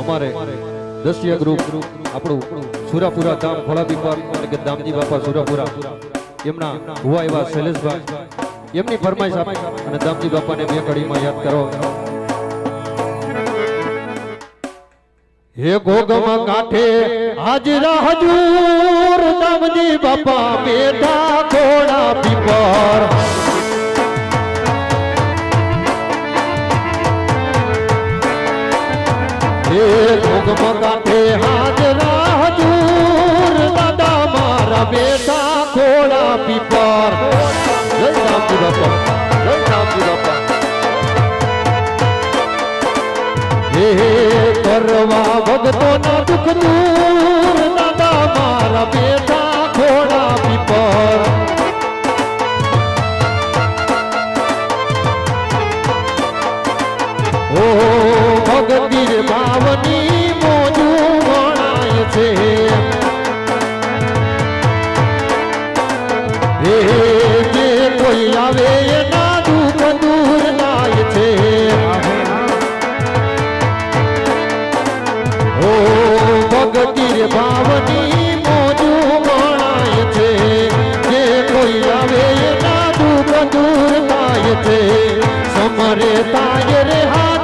અમારે દસ્ય ગ્રુપ આપણું સુરાપુરા ધામ ખોળાબી પર એટલે કે દામજી બાપા સુરાપુરા એમના હુવા એવા શૈલેષભાઈ એમની ફરમાઈશ આપી અને દામજી બાપાને બે કડીમાં યાદ કરો. હે ગોગમ કાંઠે હાજરા હજૂર દામજી બાપા બેઠા ખોળાબી પર. હે ગોગમ કાંઠે હાજરા હજૂર દાદા મારા બેઠા ખોળાબી પર. જય દામજી બાપા, જય દામજી બાપા. હે કરવા ભગતોના દુઃખ દૂર દાદા મારા બેઠા ખોળાબી પર. ઓ ભગતીર ભાવની મોજું વણાય છે. હે જે કોઈ આવે એના દુઃખ દૂર થાય છે. ઓ ભગતીર ભાવની મોજું વણાય છે. જે કોઈ આવે એના દુઃખ દૂર થાય છે. સમરે તાય રે હાથ